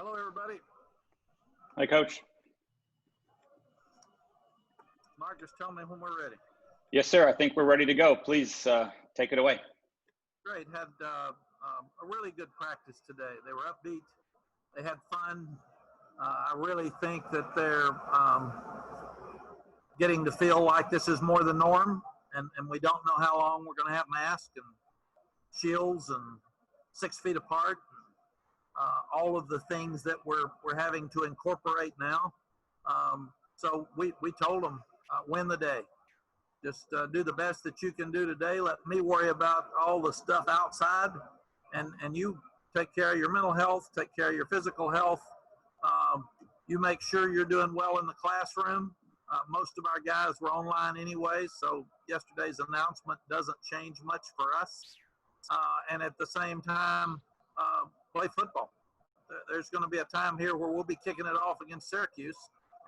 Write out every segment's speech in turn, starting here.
Hello, everybody. Hi, Coach. Mark, just tell me when we're ready. Yes, sir. I think we're ready to go. Please take it away. Great. Had a really good practice today. They were upbeat. They had fun. I really think that they're getting to feel like this is more the norm, and we don't know how long we're going to have masks and shields and 6 feet apart. All of the things that we're having to incorporate now. So we told them, win the day. Just do the best that you can do today. Let me worry about all the stuff outside, and you take care of your mental health, take care of your physical health. You make sure you're doing well in the classroom. Most of our guys were online anyway, so yesterday's announcement doesn't change much for us. And at the same time, play football. There's going to be a time here where we'll be kicking it off against Syracuse,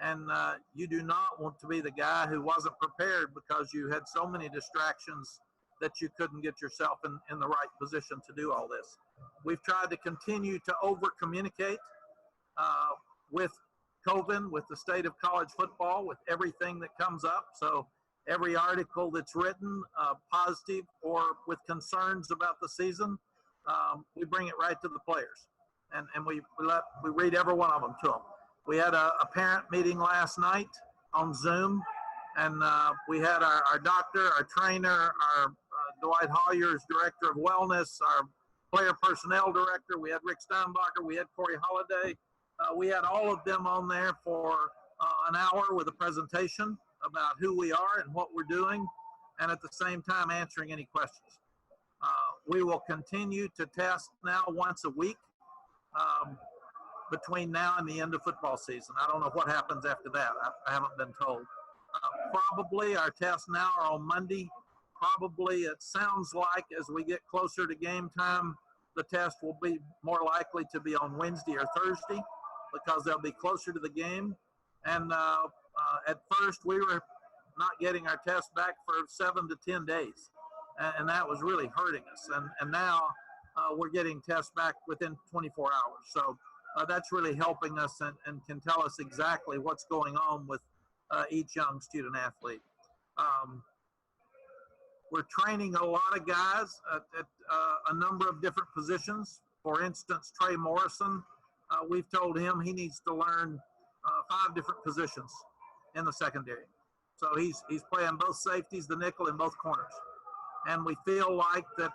and you do not want to be the guy who wasn't prepared because you had so many distractions that you couldn't get yourself in the right position to do all this. We've tried to continue to over-communicate with COVID, with the state of college football, with everything that comes up. So every article that's written, positive or with concerns about the season, we bring it right to the players, and we read every one of them to them. We had a parent meeting last night on Zoom, and we had our doctor, our trainer, our Dwight Hoyer's director of wellness, our player personnel director. We had Rick Steinbacher. We had Corey Holliday. We had all of them on there for an hour with a presentation about who we are and what we're doing, and at the same time answering any questions. We will continue to test now once a week between now and the end of football season. I don't know what happens after that. I haven't been told. Probably our tests now are on Monday. Probably it sounds like as we get closer to game time, the test will be more likely to be on Wednesday or Thursday because they'll be closer to the game. And at first we were not getting our test back for 7 to 10 days. And that was really hurting us. And now we're getting tests back within 24 hours. So that's really helping us and can tell us exactly what's going on with each young student athlete. We're training a lot of guys at a number of different positions. For instance, Trey Morrison, we've told him he needs to learn 5 different positions in the secondary. So he's playing both safeties, the nickel, and both corners. And we feel like that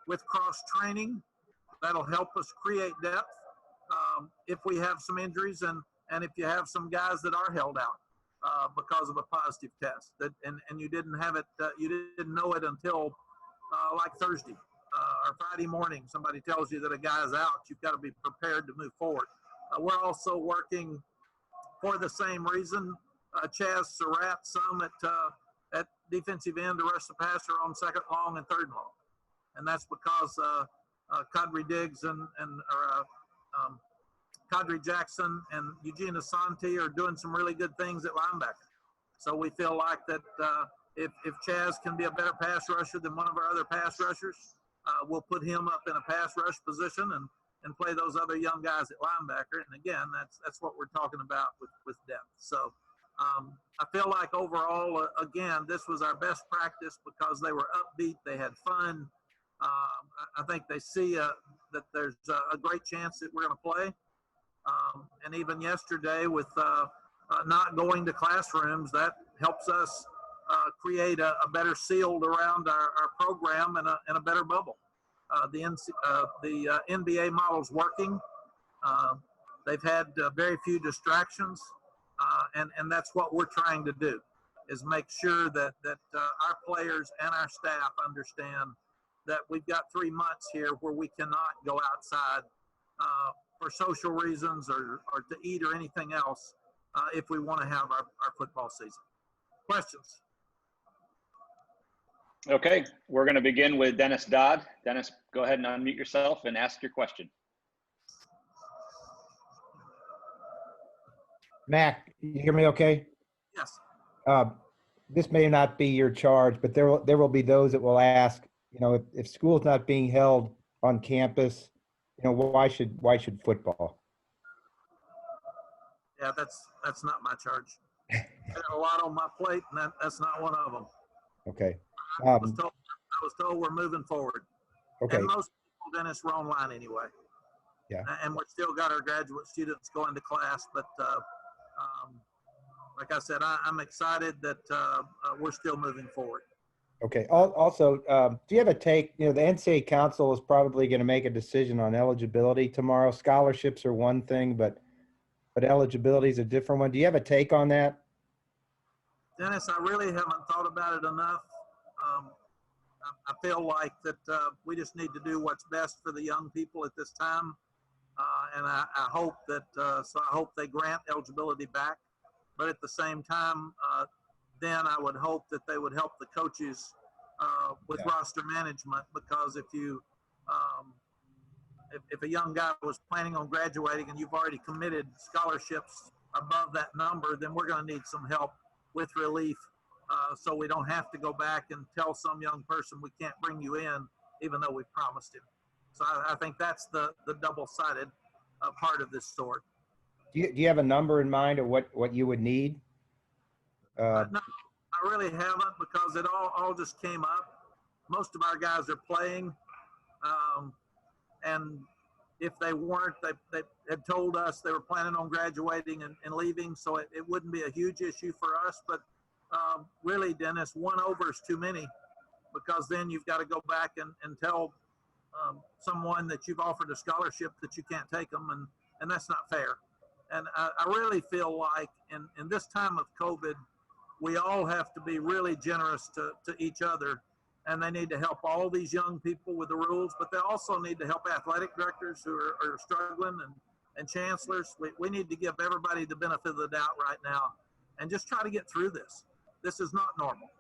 with cross-training, that'll help us create depth if we have some injuries and if you have some guys that are held out because of a positive test. And you didn't have it, you didn't know it until like Thursday or Friday morning. Somebody tells you that a guy is out. You've got to be prepared to move forward. We're also working for the same reason. Chaz Surratt, some at defensive end to rush the passer on second long and third long. And that's because Kadri Diggs and Kadri Jackson and Eugene Asante are doing some really good things at linebacker. So we feel like that if Chaz can be a better pass rusher than one of our other pass rushers, we'll put him up in a pass rush position and play those other young guys at linebacker. And again, that's what we're talking about with depth. So I feel like overall, again, this was our best practice because they were upbeat. They had fun. I think they see that there's a great chance that we're going to play. And even yesterday with not going to classrooms, that helps us create a better shield around our program and a better bubble. The NBA model's working. They've had very few distractions. And that's what we're trying to do, is make sure that our players and our staff understand that we've got 3 months here where we cannot go outside for social reasons or to eat or anything else if we want to have our football season. Questions? Okay, we're going to begin with Dennis Dodd. Dennis, go ahead and unmute yourself and ask your question. Mack, you hear me okay? Yes. This may not be your charge, but there will be those that will ask, if school's not being held on campus, why should football? Yeah, that's not my charge. I got a lot on my plate, and that's not one of them. Okay. I was told we're moving forward. Okay. And most people, Dennis, we're online anyway. Yeah. And we've still got our graduate students going to class, but like I said, I'm excited that we're still moving forward. Okay. Also, do you have a take? You know, the NCAA Council is probably going to make a decision on eligibility tomorrow. Scholarships are one thing, but eligibility is a different one. Do you have a take on that? Dennis, I really haven't thought about it enough. I feel like that we just need to do what's best for the young people at this time, and I hope that so I hope they grant eligibility back. But at the same time, then I would hope that they would help the coaches with roster management, because if a young guy was planning on graduating and you've already committed scholarships above that number, then we're going to need some help with relief, so we don't have to go back and tell some young person we can't bring you in, even though we promised him. So I think that's the double-sided part of this story. Do you have a number in mind of what you would need? No, I really haven't, because it all just came up. Most of our guys are playing, and if they weren't, they had told us they were planning on graduating and leaving, so it wouldn't be a huge issue for us. But really, Dennis, 1 over is too many, because then you've got to go back and tell someone that you've offered a scholarship that you can't take them, and that's not fair. And I really feel like in this time of COVID, we all have to be really generous to each other, and they need to help all these young people with the rules, but they also need to help athletic directors who are struggling, and chancellors. We need to give everybody the benefit of the doubt right now and just try to get through this. This is not normal.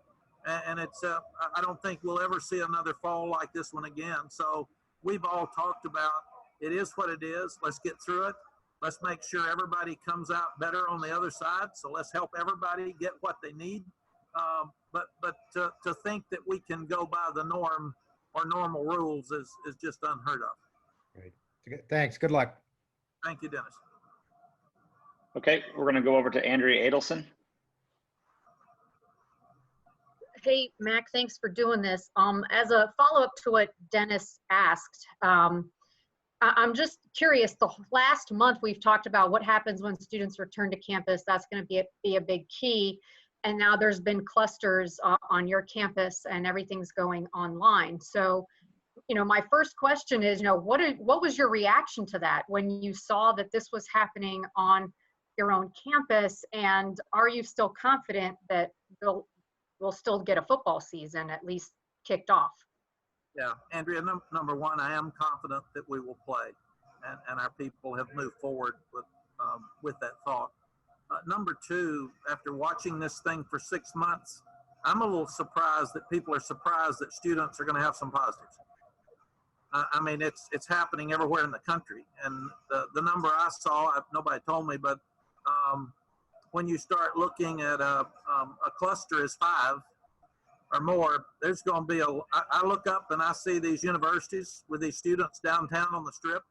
And it's I don't think we'll ever see another fall like this one again. So we've all talked about it is what it is. Let's get through it. Let's make sure everybody comes out better on the other side. So let's help everybody get what they need. But to think that we can go by the norm or normal rules is just unheard of. Great. Thanks. Good luck. Thank you, Dennis. Okay, we're going to go over to Andrea Adelson. Hey, Mac, thanks for doing this. As a follow-up to what Dennis asked, I'm just curious, the last month we've talked about what happens when students return to campus. That's going to be a big key. And now there's been clusters on your campus and everything's going online. So, my first question is, what was your reaction to that when you saw that this was happening on your own campus? And are you still confident that we'll still get a football season at least kicked off? Yeah, Andrea, number one, I am confident that we will play, and our people have moved forward with that thought. Number two, after watching this thing for 6 months, I'm a little surprised that people are surprised that students are going to have some positives. I mean, it's happening everywhere in the country, and the number I saw, nobody told me, but when you start looking at a cluster is 5 or more, there's going to be I look up and I see these universities with these students downtown on the strip,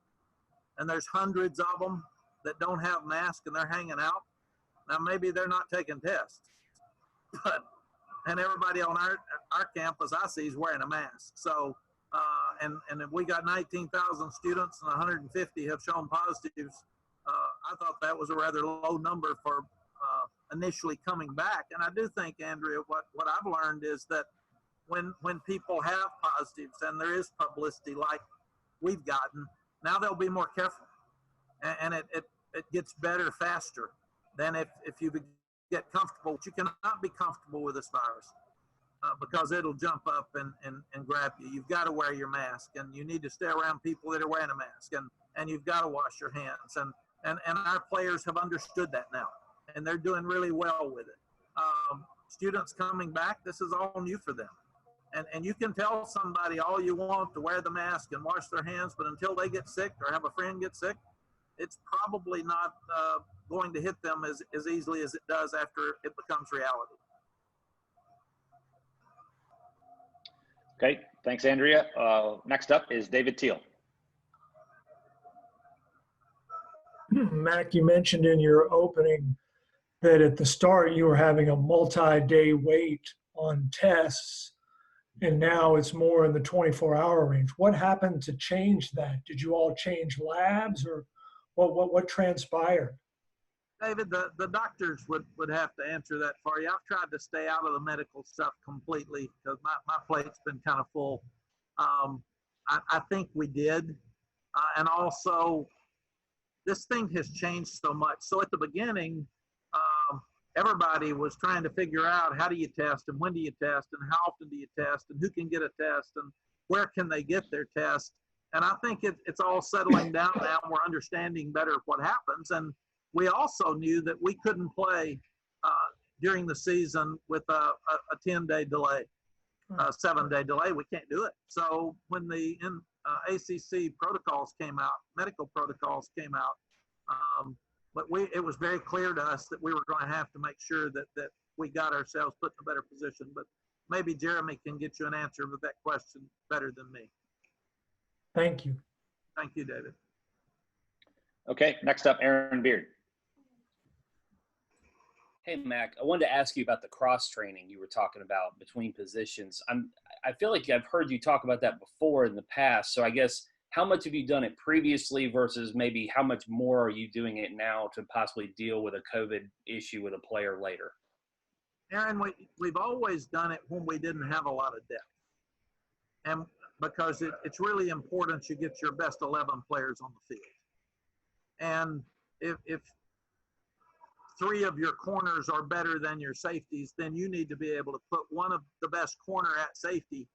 and there's hundreds of them that don't have masks and they're hanging out. Now, maybe they're not taking tests, and everybody on our campus I see is wearing a mask. So, and if we got 19,000 students and 150 have shown positives, I thought that was a rather low number for initially coming back. And I do think, Andrea, what I've learned is that when people have positives and there is publicity like we've gotten, now they'll be more careful, and it gets better faster than if you get comfortable. You cannot be comfortable with this virus because it'll jump up and grab you. You've got to wear your mask, and you need to stay around people that are wearing a mask, and you've got to wash your hands, and our players have understood that now, and they're doing really well with it. Students coming back, this is all new for them. And you can tell somebody all you want to wear the mask and wash their hands, but until they get sick or have a friend get sick, it's probably not going to hit them as easily as it does after it becomes reality. Okay, thanks, Andrea. Next up is David Teal. Mack, you mentioned in your opening that at the start you were having a multi-day wait on tests, and now it's more in the 24-hour range. What happened to change that? Did you all change labs, or what transpired? David, the doctors would have to answer that for you. I've tried to stay out of the medical stuff completely because my plate's been kind of full. I think we did. And also, this thing has changed so much. So at the beginning, everybody was trying to figure out how do you test and when do you test and how often do you test and who can get a test and where can they get their test. And I think it's all settling down now. We're understanding better what happens. And we also knew that we couldn't play during the season with a 10-day delay, a 7-day delay. We can't do it. So when the ACC protocols came out, medical protocols came out, but it was very clear to us that we were going to have to make sure that we got ourselves put in a better position. But maybe Jeremy can get you an answer to that question better than me. Thank you. Thank you, David. Okay, next up, Aaron Beard. Hey, Mac, I wanted to ask you about the cross training you were talking about between positions. I feel like I've heard you talk about that before in the past. So I guess how much have you done it previously versus maybe how much more are you doing it now to possibly deal with a COVID issue with a player later? Aaron, we've always done it when we didn't have a lot of depth. And because it's really important you get your best 11 players on the field. And if 3 of your corners are better than your safeties, then you need to be able to put one of the best corner at safety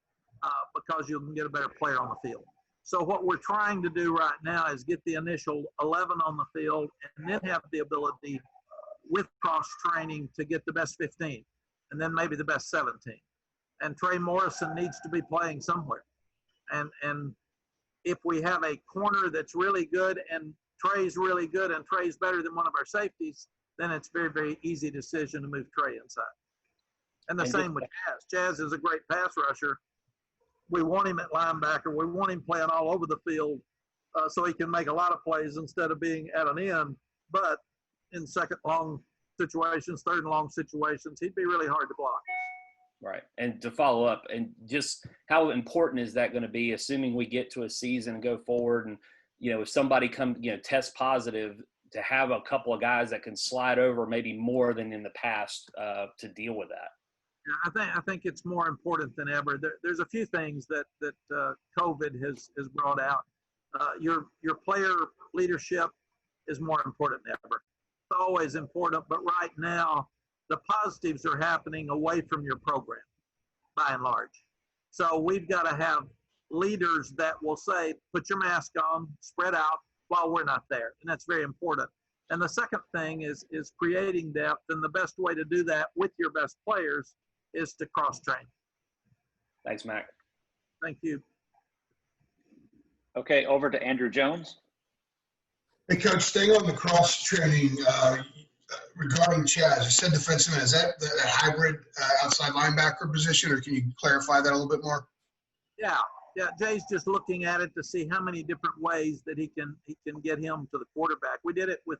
because you can get a better player on the field. So what we're trying to do right now is get the initial 11 on the field and then have the ability with cross training to get the best 15 and then maybe the best 17. And Trey Morrison needs to be playing somewhere. And if we have a corner that's really good and Trey's really good and Trey's better than one of our safeties, then it's very, very easy decision to move Trey inside. And the same with Jazz. Jazz is a great pass rusher. We want him at linebacker. We want him playing all over the field so he can make a lot of plays instead of being at an end. But in second long situations, third and long situations, he'd be really hard to block. Right. And to follow up, and just how important is that going to be, assuming we get to a season and go forward and, if somebody tests positive, to have a couple of guys that can slide over maybe more than in the past to deal with that? Yeah, I think it's more important than ever. There's a few things that COVID has brought out. Your player leadership is more important than ever. It's always important, but right now the positives are happening away from your program, by and large. So we've got to have leaders that will say, put your mask on, spread out while we're not there. And that's very important. And the second thing is creating depth. And the best way to do that with your best players is to cross-train. Thanks, Mac. Thank you. Okay, over to Andrew Jones. Hey, Coach, staying on the cross-training, regarding Chaz, you said defenseman, is that hybrid outside linebacker position, or can you clarify that a little bit more? Yeah, Jay's just looking at it to see how many different ways that he can get him to the quarterback. We did it with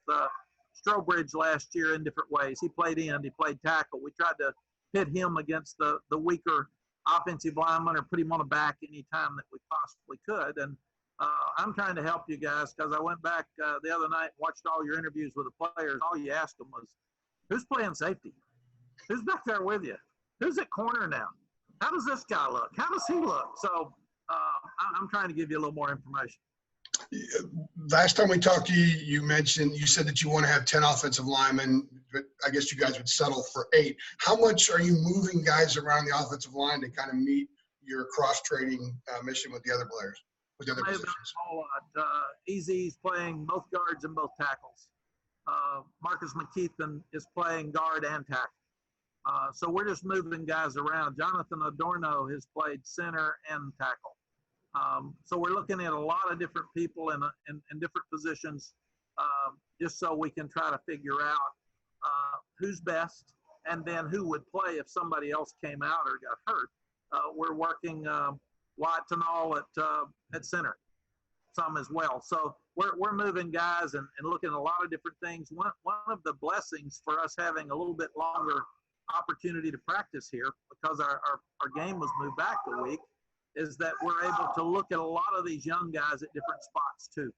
Strobridge last year in different ways. He played end, he played tackle. We tried to pit him against the weaker offensive lineman or put him on a back anytime that we possibly could. And I'm trying to help you guys because I went back the other night and watched all your interviews with the players. All you asked them was, who's playing safety? Who's back there with you? Who's at corner now? How does this guy look? How does he look? So I'm trying to give you a little more information. Last time we talked to you, you said that you want to have 10 offensive linemen, but I guess you guys would settle for 8. How much are you moving guys around the offensive line to kind of meet your cross-training mission with the other players, with the other positions? A whole lot. Easy's playing both guards and both tackles. Marcus McKeithen is playing guard and tackle. So we're just moving guys around. Jonathan Adorno has played center and tackle. So we're looking at a lot of different people in different positions just so we can try to figure out who's best and then who would play if somebody else came out or got hurt. We're working Wyatt Tanall at center some as well. So we're moving guys and looking at a lot of different things. One of the blessings for us having a little bit longer opportunity to practice here, because our game was moved back a week, is that we're able to look at a lot of these young guys at different spots too.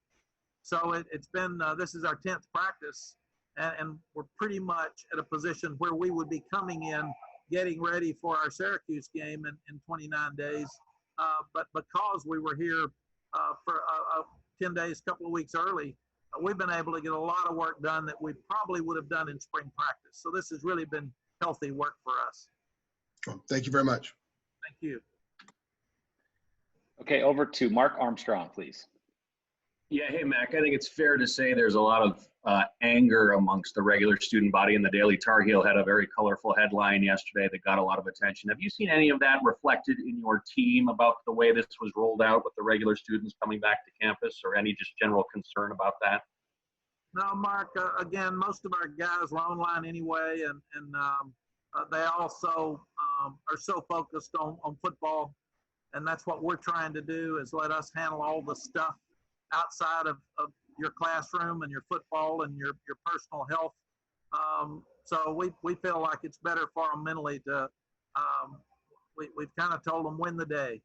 So it's been, this is our 10th practice, and we're pretty much at a position where we would be coming in, getting ready for our Syracuse game in 29 days. But because we were here for 10 days, a couple of weeks early, we've been able to get a lot of work done that we probably would have done in spring practice. So this has really been healthy work for us. Thank you very much. Thank you. Okay, over to Mark Armstrong, please. Yeah, hey, Mac, I think it's fair to say there's a lot of anger amongst the regular student body, and the Daily Tar Heel had a very colorful headline yesterday that got a lot of attention. Have you seen any of that reflected in your team about the way this was rolled out with the regular students coming back to campus, or any just general concern about that? No, Mark, again, most of our guys were online anyway, and they also are so focused on football, and that's what we're trying to do, is let us handle all the stuff outside of your classroom and your football and your personal health. So we feel like it's better for them mentally to, we've kind of told them, win the day.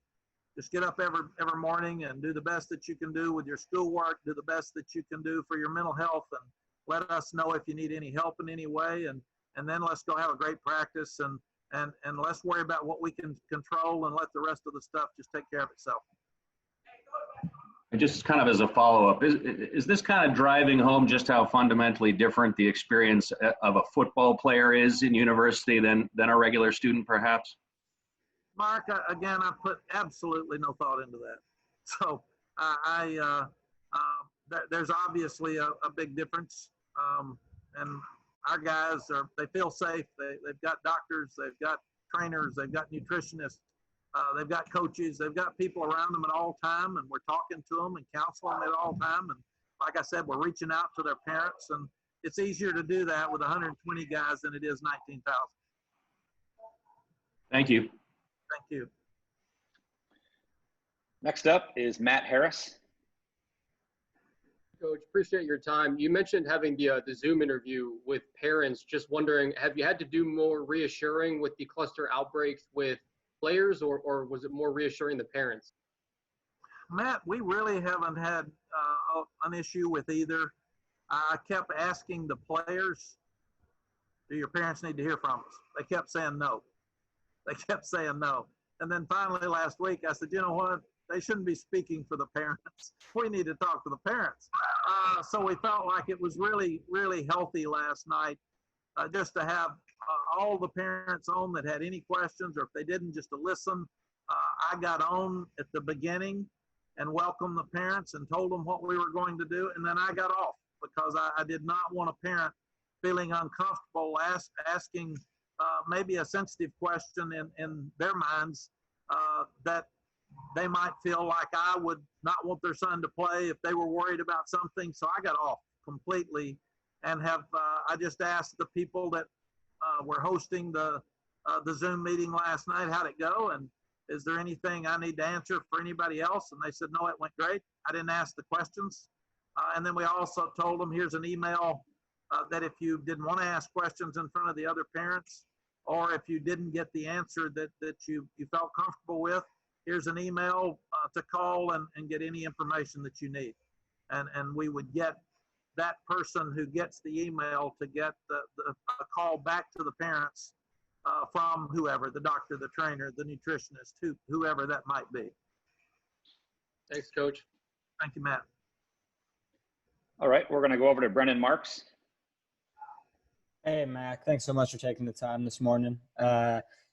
Just get up every morning and do the best that you can do with your schoolwork, do the best that you can do for your mental health, and let us know if you need any help in any way, and then let's go have a great practice, and let's worry about what we can control and let the rest of the stuff just take care of itself. Just kind of as a follow-up, is this kind of driving home just how fundamentally different the experience of a football player is in university than a regular student, perhaps? Mark, again, I put absolutely no thought into that. So there's obviously a big difference, and our guys they feel safe. They've got doctors, they've got trainers, they've got nutritionists. They've got coaches, they've got people around them at all time, and we're talking to them and counseling them at all time. And like I said, we're reaching out to their parents, and it's easier to do that with 120 guys than it is 19,000. Thank you. Thank you. Next up is Matt Harris. Coach, appreciate your time. You mentioned having the Zoom interview with parents. Just wondering, have you had to do more reassuring with the cluster outbreaks with players, or was it more reassuring the parents? Matt, we really haven't had an issue with either. I kept asking the players, do your parents need to hear from us? They kept saying no. They kept saying no. And then finally last week, I said, you know what? They shouldn't be speaking for the parents. We need to talk to the parents. So we felt like it was really, really healthy last night just to have all the parents on that had any questions, or if they didn't, just to listen. I got on at the beginning and welcomed the parents and told them what we were going to do, and then I got off because I did not want a parent feeling uncomfortable asking maybe a sensitive question in their minds that they might feel like I would not want their son to play if they were worried about something. So I got off completely, and I just asked the people that were hosting the Zoom meeting last night, how'd it go? And is there anything I need to answer for anybody else? And they said, no, it went great. I didn't ask the questions. And then we also told them, here's an email that if you didn't want to ask questions in front of the other parents, or if you didn't get the answer that you felt comfortable with, here's an email to call and get any information that you need. And we would get that person who gets the email to get a call back to the parents from whoever, the doctor, the trainer, the nutritionist, whoever that might be. Thanks, Coach. Thank you, Matt. All right, we're going to go over to Brendan Marks. Hey, Mac. Thanks so much for taking the time this morning.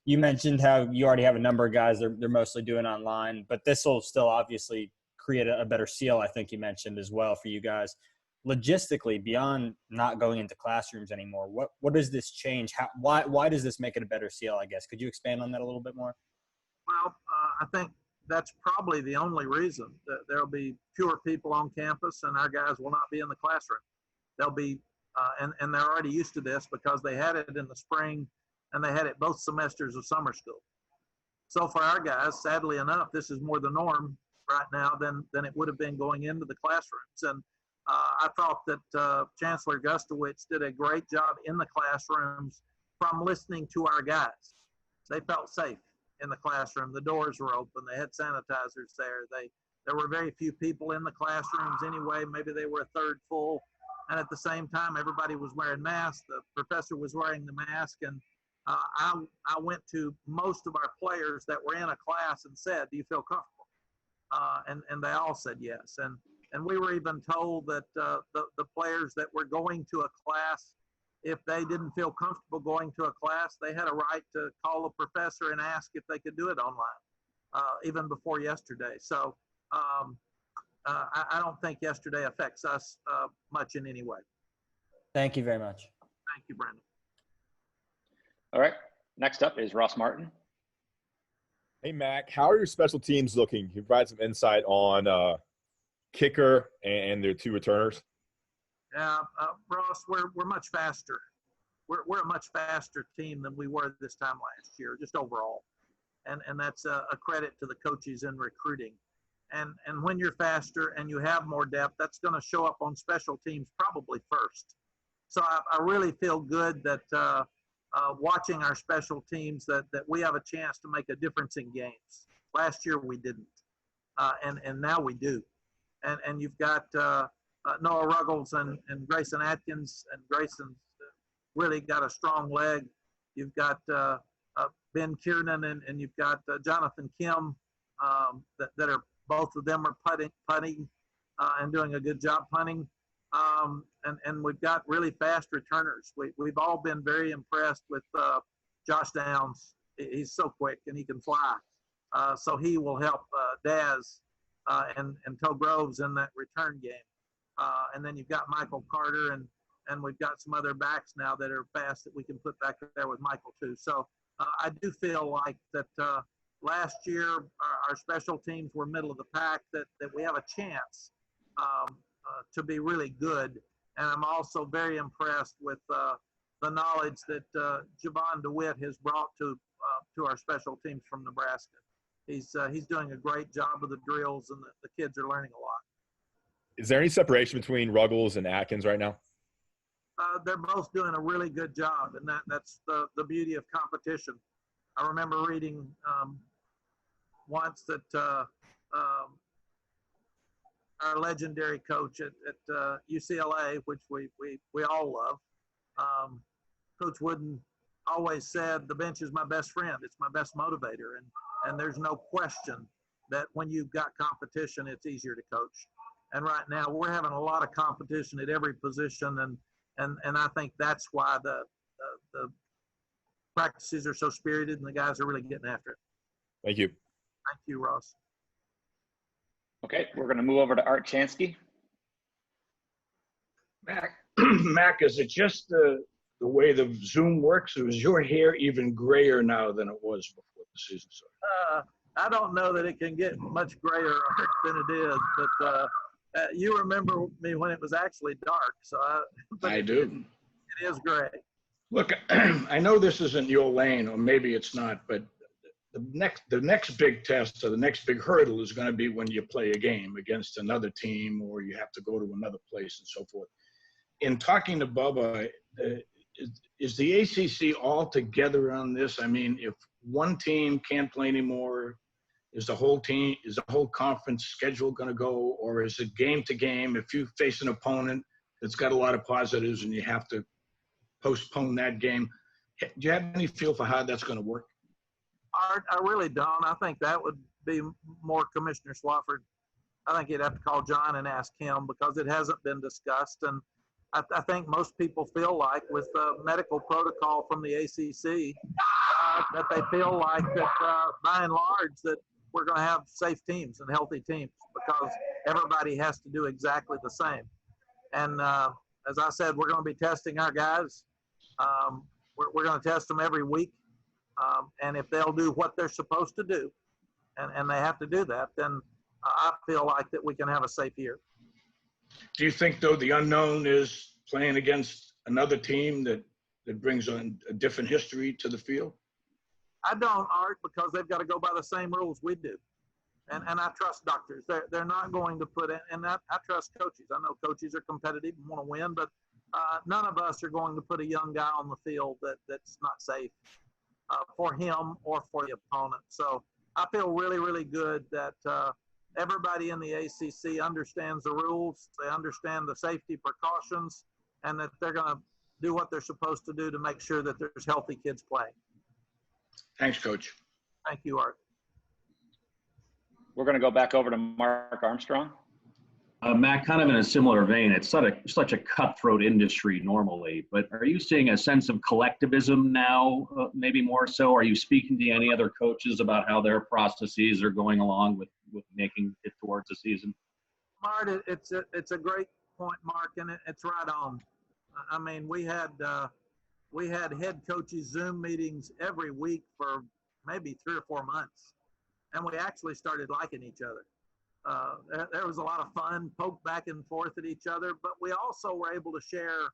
You mentioned how you already have a number of guys they're mostly doing online, but this will still obviously create a better seal, I think you mentioned as well, for you guys. Logistically, beyond not going into classrooms anymore, what does this change? Why does this make it a better seal, I guess? Could you expand on that a little bit more? Well, I think that's probably the only reason that there'll be fewer people on campus and our guys will not be in the classroom. They'll be, and they're already used to this because they had it in the spring and they had it both semesters of summer school. So for our guys, sadly enough, this is more the norm right now than it would have been going into the classrooms. I thought that Chancellor Gustowitz did a great job in the classrooms from listening to our guys. They felt safe in the classroom. The doors were open. They had sanitizers there. There were very few people in the classrooms anyway. Maybe they were a third full. And at the same time, everybody was wearing masks. The professor was wearing the mask. And I went to most of our players that were in a class and said, do you feel comfortable? And they all said yes. And we were even told that the players that were going to a class, if they didn't feel comfortable going to a class, they had a right to call the professor and ask if they could do it online, even before yesterday. So I don't think yesterday affects us much in any way. Thank you very much. Thank you, Brandon. All right. Next up is Ross Martin. Hey, Mac, how are your special teams looking? Can you provide some insight on kicker and their two returners? Yeah, Ross, we're much faster. We're a much faster team than we were this time last year, just overall. And that's a credit to the coaches in recruiting. And when you're faster and you have more depth, that's going to show up on special teams probably first. So I really feel good that watching our special teams that we have a chance to make a difference in games. Last year we didn't, and now we do. And you've got Noah Ruggles and Grayson Atkins, and Grayson's really got a strong leg. You've got Ben Kiernan and you've got Jonathan Kim that are both of them are putting and doing a good job punting. And we've got really fast returners. We've all been very impressed with Josh Downs. He's so quick and he can fly. So he will help Daz and Toe Groves in that return game. And then you've got Michael Carter and we've got some other backs now that are fast that we can put back there with Michael too. So I do feel like that last year our special teams were middle of the pack, that we have a chance to be really good. And I'm also very impressed with the knowledge that Javon DeWitt has brought to our special teams from Nebraska. He's doing a great job with the drills, and the kids are learning a lot. Is there any separation between Ruggles and Atkins right now? They're both doing a really good job, and that's the beauty of competition. I remember reading once that our legendary coach at UCLA, which we all love, Coach Wooden always said, the bench is my best friend. It's my best motivator. And there's no question that when you've got competition, it's easier to coach. And right now we're having a lot of competition at every position. And I think that's why the practices are so spirited and the guys are really getting after it. Thank you. Thank you, Ross. Okay, we're going to move over to Art Chansky. Mac, is it just the way the Zoom works, or is your hair even grayer now than it was before the season started? I don't know that it can get much grayer than it is, but you remember me when it was actually dark, so I do. It is gray. Look, I know this isn't your lane, or maybe it's not, but the next big test or the next big hurdle is going to be when you play a game against another team, or you have to go to another place and so forth. In talking to Bubba, is the ACC all together on this? I mean, if one team can't play anymore, is the whole conference schedule going to go, or is it game to game? If you face an opponent that's got a lot of positives and you have to postpone that game, do you have any feel for how that's going to work? I really don't. I think that would be more Commissioner Swafford. I think you'd have to call John and ask him, because it hasn't been discussed. And I think most people feel like with the medical protocol from the ACC that they feel like that by and large that we're going to have safe teams and healthy teams, because everybody has to do exactly the same. And as I said, we're going to be testing our guys. We're going to test them every week. And if they'll do what they're supposed to do, and they have to do that, then I feel like that we can have a safe year. Do you think, though, the unknown is playing against another team that brings on a different history to the field? I don't, Art, because they've got to go by the same rules we do. And I trust doctors. They're not going to put in, and I trust coaches. I know coaches are competitive and want to win, but none of us are going to put a young guy on the field that's not safe for him or for the opponent. So I feel really, really good that everybody in the ACC understands the rules. They understand the safety precautions, and that they're going to do what they're supposed to do to make sure that there's healthy kids playing. Thanks, Coach. Thank you, Art. We're going to go back over to Mark Armstrong. Matt, kind of in a similar vein, it's such a cutthroat industry normally, but are you seeing a sense of collectivism now, maybe more so? Are you speaking to any other coaches about how their processes are going along with making it towards the season? Mart, it's a great point, Mark, and it's right on. I mean, we had head coaches Zoom meetings every week for maybe 3 or 4 months, and we actually started liking each other. There was a lot of fun, poke back and forth at each other, but we also were able to share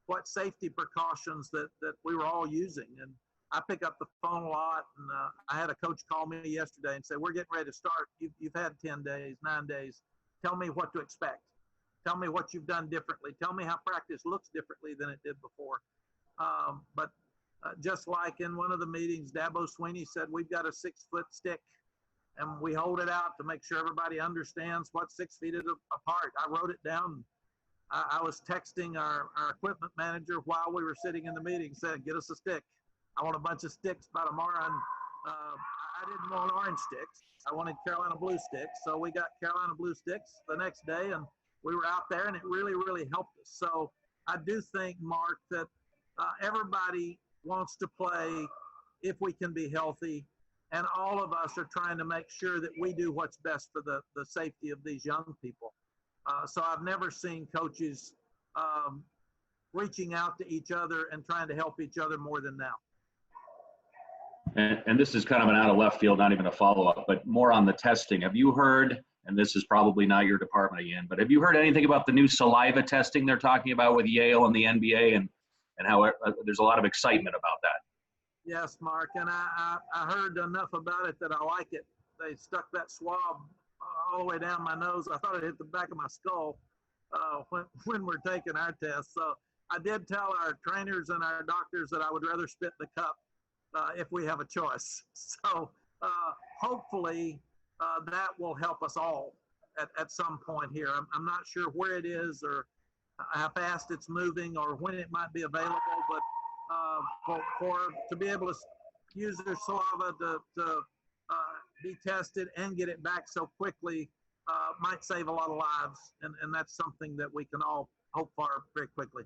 what safety precautions that we were all using. And I pick up the phone a lot, and I had a coach call me yesterday and say, we're getting ready to start. You've had 10 days, 9 days. Tell me what to expect. Tell me what you've done differently. Tell me how practice looks differently than it did before. But just like in one of the meetings, Dabo Sweeney said, we've got a 6-foot stick, and we hold it out to make sure everybody understands what 6 feet is apart. I wrote it down. I was texting our equipment manager while we were sitting in the meeting, saying, get us a stick. I want a bunch of sticks by tomorrow. And I didn't want orange sticks. I wanted Carolina blue sticks. So we got Carolina blue sticks the next day, and we were out there, and it really, really helped us. So I do think, Mark, that everybody wants to play if we can be healthy. And all of us are trying to make sure that we do what's best for the safety of these young people. So I've never seen coaches reaching out to each other and trying to help each other more than now. And this is kind of an out of left field, not even a follow-up, but more on the testing. Have you heard, and this is probably not your department again, but have you heard anything about the new saliva testing they're talking about with Yale and the NBA and how there's a lot of excitement about that? Yes, Mark, and I heard enough about it that I like it. They stuck that swab all the way down my nose. I thought it hit the back of my skull when we're taking our test. So I did tell our trainers and our doctors that I would rather spit in the cup if we have a choice. So hopefully that will help us all at some point here. I'm not sure where it is or how fast it's moving or when it might be available, but to be able to use their saliva to be tested and get it back so quickly might save a lot of lives, and that's something that we can all hope for very quickly.